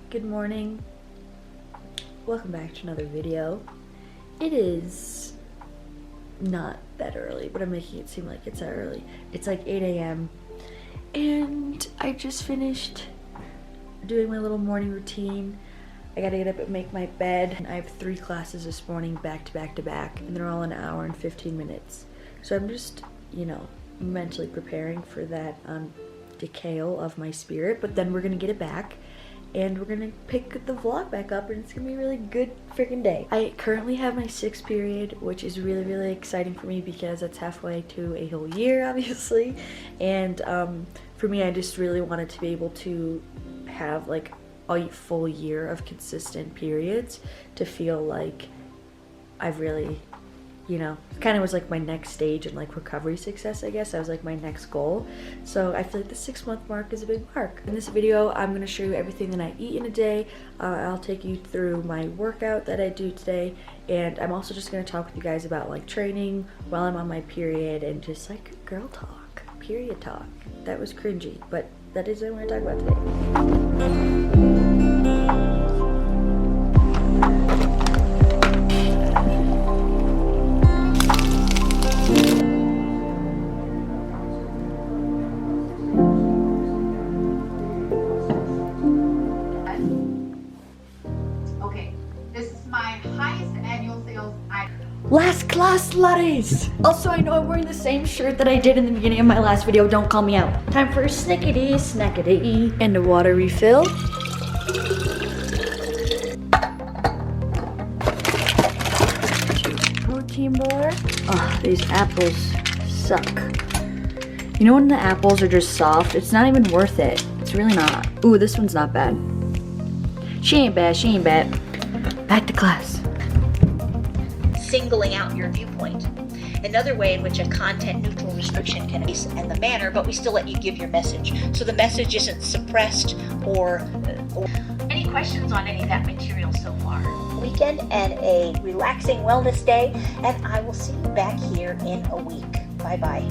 Good morning. Welcome back to another video. It is not that early, but I'm making it seem like it's that early. It's like 8 a.m. and I just finished doing my little morning routine. I gotta get up and make my bed. And I have 3 classes this morning back to back to back, and they're all an hour and 15 minutes. So I'm just, you know, mentally preparing for that decayal of my spirit, but then we're gonna get it back and we're gonna pick the vlog back up, and it's gonna be a really good freaking day. I currently have my 6th period, which is really exciting for me because it's halfway to a whole year, obviously. And for me, I just really wanted to be able to have like a full year of consistent periods to feel like I've really, you know, kind of was like my next stage in like recovery success, I guess. That was like my next goal. So I feel like the 6-month mark is a big mark. In this video, I'm going to show you everything that I eat in a day. I'll take you through my workout that I do today. And I'm also just going to talk with you guys about like training while I'm on my period and just like girl talk, period talk. That was cringy, but that is what I'm going to talk about today. Last class lattes! Also, I know I'm wearing the same shirt that I did in the beginning of my last video. Don't call me out. Time for a snickety, snackety, and a water refill. Protein bar. Oh, these apples suck. You know when the apples are just soft? It's not even worth it. It's really not. Ooh, this one's not bad. She ain't bad, she ain't bad. Back to class. Singling out your viewpoint. Another way in which a content-neutral restriction can be and the manner, but we still let you give your message. So the message isn't suppressed or any questions on any of that material so far? Weekend and a relaxing wellness day, and I will see you back here in a week. Bye-bye.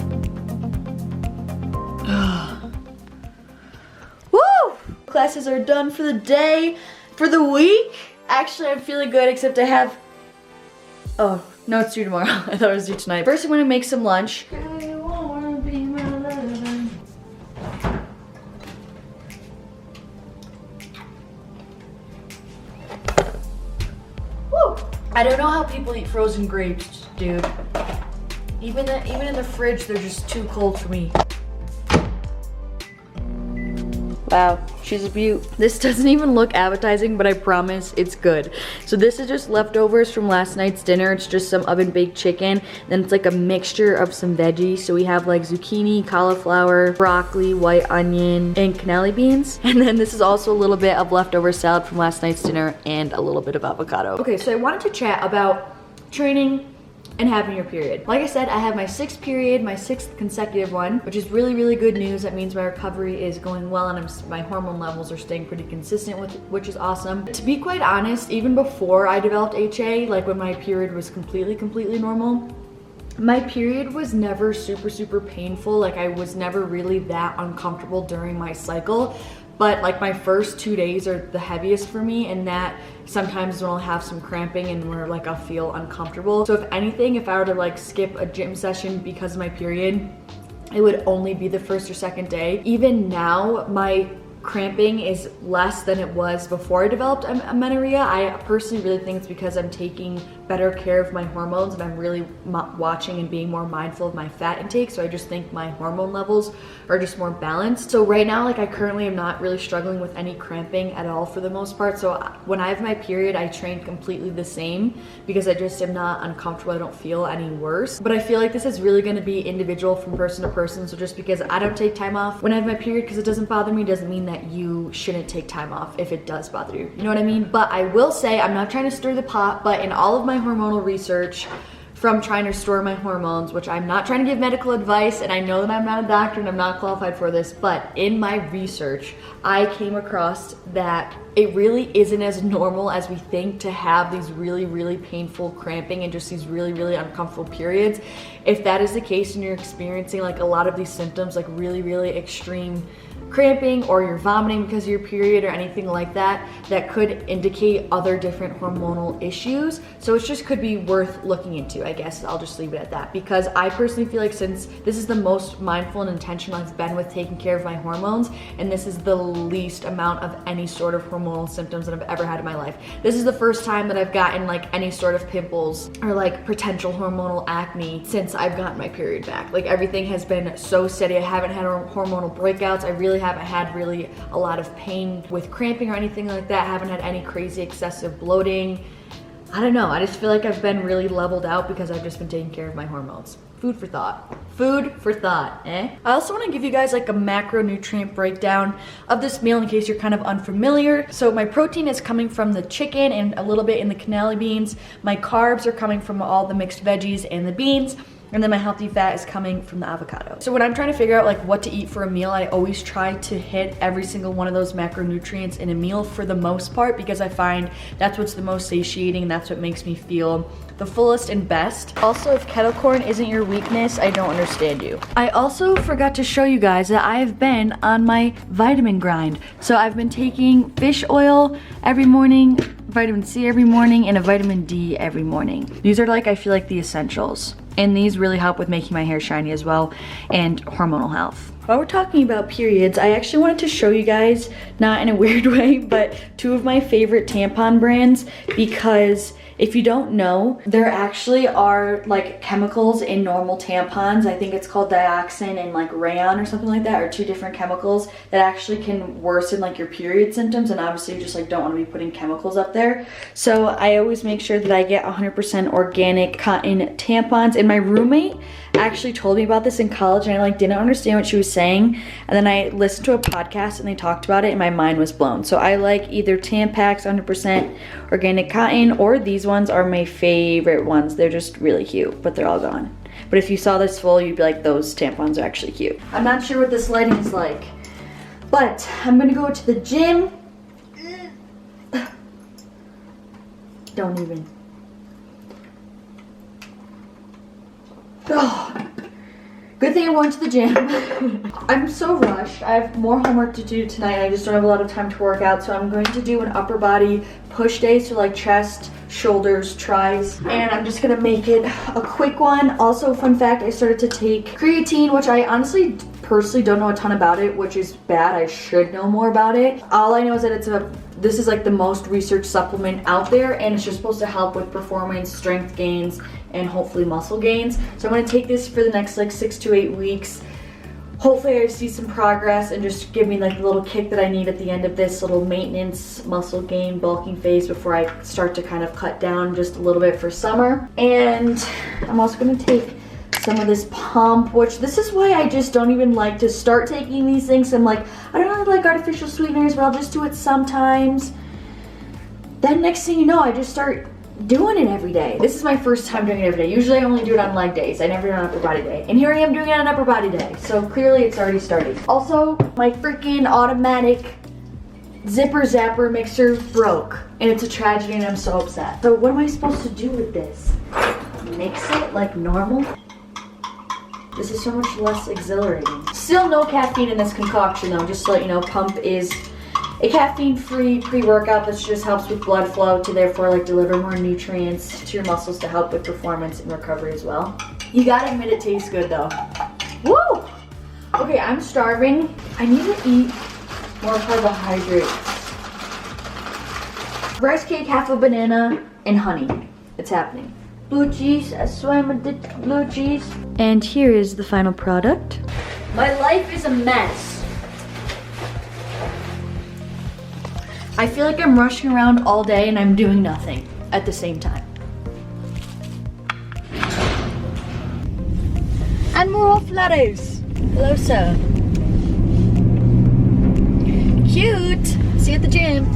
Woo! Classes are done for the day, for the week. Actually, I'm feeling good, except I have... Oh, no, it's due tomorrow. I thought it was due tonight. First, I'm gonna make some lunch. Woo! I don't know how people eat frozen grapes, dude. Even in the fridge, they're just too cold for me. Wow, she's a beaut. This doesn't even look appetizing, but I promise it's good. So this is just leftovers from last night's dinner. It's just some oven baked chicken. Then it's like a mixture of some veggies. So we have like zucchini, cauliflower, broccoli, white onion, and cannelli beans. And then this is also a little bit of leftover salad from last night's dinner and a little bit of avocado. Okay, so I wanted to chat about training and having your period. Like I said, I have my 6th period, my 6th consecutive one, which is really good news. That means my recovery is going well and my hormone levels are staying pretty consistent, which is awesome. To be quite honest, even before I developed HA, like when my period was completely normal, my period was never super painful. Like I was never really that uncomfortable during my cycle. But like my first 2 days are the heaviest for me, and that sometimes when I'll have some cramping and where like I'll feel uncomfortable. So if anything, if I were to like skip a gym session because of my period, it would only be the 1st or 2nd day. Even now, my cramping is less than it was before I developed amenorrhea. I personally really think it's because I'm taking better care of my hormones and I'm really watching and being more mindful of my fat intake. So I just think my hormone levels are just more balanced. So right now, like I currently am not really struggling with any cramping at all for the most part. So when I have my period, I train completely the same because I just am not uncomfortable. I don't feel any worse. But I feel like this is really going to be individual from person to person. So just because I don't take time off when I have my period because it doesn't bother me doesn't mean that you shouldn't take time off if it does bother you. You know what I mean? But I will say, I'm not trying to stir the pot, but in all of my hormonal research from trying to restore my hormones, which I'm not trying to give medical advice, and I know that I'm not a doctor and I'm not qualified for this, but in my research, I came across that it really isn't as normal as we think to have these really, really painful cramping and just these really, really uncomfortable periods. If that is the case and you're experiencing like a lot of these symptoms, like really, really extreme cramping, or you're vomiting because of your period or anything like that, that could indicate other different hormonal issues. So it just could be worth looking into, I guess. I'll just leave it at that, because I personally feel like since this is the most mindful and intentional I've been with taking care of my hormones, and this is the least amount of any sort of hormonal symptoms that I've ever had in my life. This is the first time that I've gotten like any sort of pimples or like potential hormonal acne since I've gotten my period back. Like everything has been so steady. I haven't had hormonal breakouts. I really haven't had really a lot of pain with cramping or anything like that. I haven't had any crazy excessive bloating. I don't know, I just feel like I've been really leveled out because I've just been taking care of my hormones. Food for thought. Food for thought, eh? I also want to give you guys like a macronutrient breakdown of this meal in case you're kind of unfamiliar. So my protein is coming from the chicken and a little bit in the cannella beans. My carbs are coming from all the mixed veggies and the beans. And then my healthy fat is coming from the avocado. So when I'm trying to figure out like what to eat for a meal, I always try to hit every single one of those macronutrients in a meal for the most part, because I find that's what's the most satiating and that's what makes me feel the fullest and best. Also, if kettle corn isn't your weakness, I don't understand you. I also forgot to show you guys that I have been on my vitamin grind. So I've been taking fish oil every morning, vitamin C every morning, and a vitamin D every morning. These are like, I feel like the essentials. And these really help with making my hair shiny as well, and hormonal health. While we're talking about periods, I actually wanted to show you guys, not in a weird way, but two of my favorite tampon brands, because if you don't know, there actually are like chemicals in normal tampons. I think it's called dioxin and like rayon or something like that, or two different chemicals that actually can worsen like your period symptoms, and obviously you just like don't want to be putting chemicals up there. So I always make sure that I get 100% organic cotton tampons, and my roommate actually told me about this in college and I like didn't understand what she was saying, and then I listened to a podcast and they talked about it and my mind was blown. So I like either Tampax 100% organic cotton, or these ones are my favorite ones. They're just really cute, but they're all gone. But if you saw this full, you'd be like, those tampons are actually cute. I'm not sure what this lighting is like, but I'm gonna go to the gym. Don't even. Oh, good thing I went to the gym. I'm so rushed. I have more homework to do tonight. I just don't have a lot of time to work out, so I'm going to do an upper body push day, so like chest, shoulders, tries, and I'm just gonna make it a quick one. Also, fun fact, I started to take creatine, which I honestly personally don't know a ton about it, which is bad. I should know more about it. All I know is that this is like the most researched supplement out there, and it's just supposed to help with performance, strength gains, and hopefully muscle gains. So I'm gonna take this for the next like 6 to 8 weeks. Hopefully I see some progress and just give me like the little kick that I need at the end of this little maintenance muscle gain bulking phase before I start to kind of cut down just a little bit for summer. And I'm also gonna take some of this pump, which this is why I just don't even like to start taking these things. I'm like, I don't really like artificial sweeteners, but I'll just do it sometimes. Then next thing you know, I just start doing it every day. This is my first time doing it every day. Usually I only do it on leg days. I never do it on upper body day. And here I am doing it on upper body day. So clearly it's already started. Also, my freaking automatic zipper zapper mixer broke. And it's a tragedy and I'm so upset. So what am I supposed to do with this? Mix it like normal? This is so much less exhilarating. Still no caffeine in this concoction though, just to let you know. Pump is a caffeine-free pre-workout that just helps with blood flow to therefore like deliver more nutrients to your muscles to help with performance and recovery as well. You gotta admit it tastes good though. Woo! Okay, I'm starving. I need to eat More carbohydrates. Rice cake, half a banana, and honey. It's happening. Blue cheese, I swear I'm addicted to blue cheese. And here is the final product. My life is a mess. I feel like I'm rushing around all day and I'm doing nothing at the same time. And more flatters. Hello, sir. Cute. See you at the gym.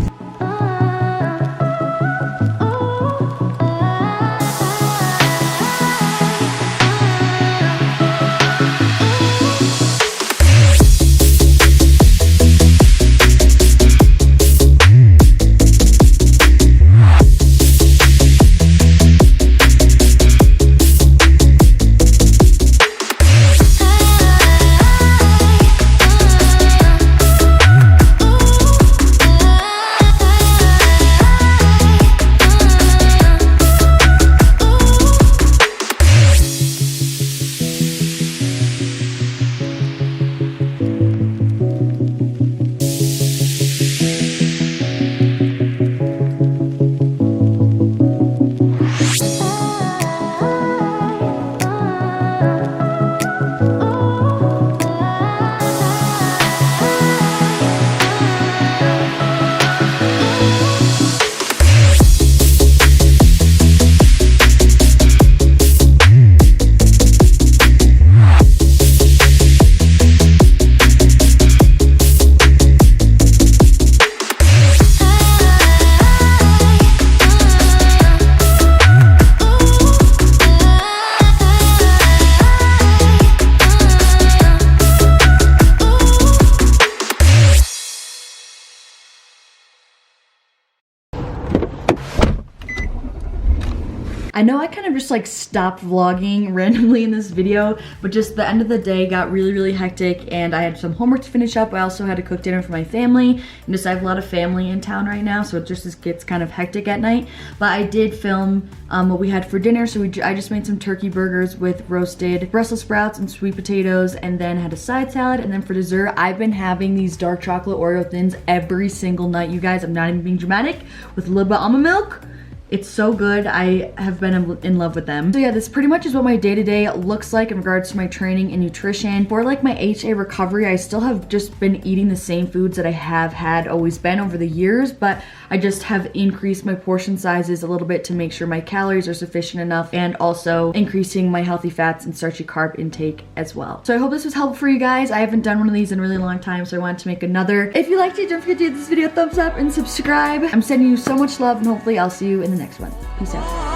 I know I kind of just like stopped vlogging randomly in this video, but just the end of the day got really hectic and I had some homework to finish up. I also had to cook dinner for my family and just I have a lot of family in town right now, so it just gets kind of hectic at night. But I did film what we had for dinner, so I just made some turkey burgers with roasted Brussels sprouts and sweet potatoes, and then had a side salad. And then for dessert, I've been having these dark chocolate Oreo thins every single night, you guys. I'm not even being dramatic, with a little bit of almond milk. It's so good. I have been in love with them. So yeah, this pretty much is what my day-to-day looks like in regards to my training and nutrition. For like my HA recovery, I still have just been eating the same foods that I have had always been over the years, but I just have increased my portion sizes a little bit to make sure my calories are sufficient enough, and also increasing my healthy fats and starchy carb intake as well. So I hope this was helpful for you guys. I haven't done one of these in a really long time, so I wanted to make another. If you liked it, don't forget to give this video a thumbs up and subscribe. I'm sending you so much love, and hopefully I'll see you in the next one. Peace out.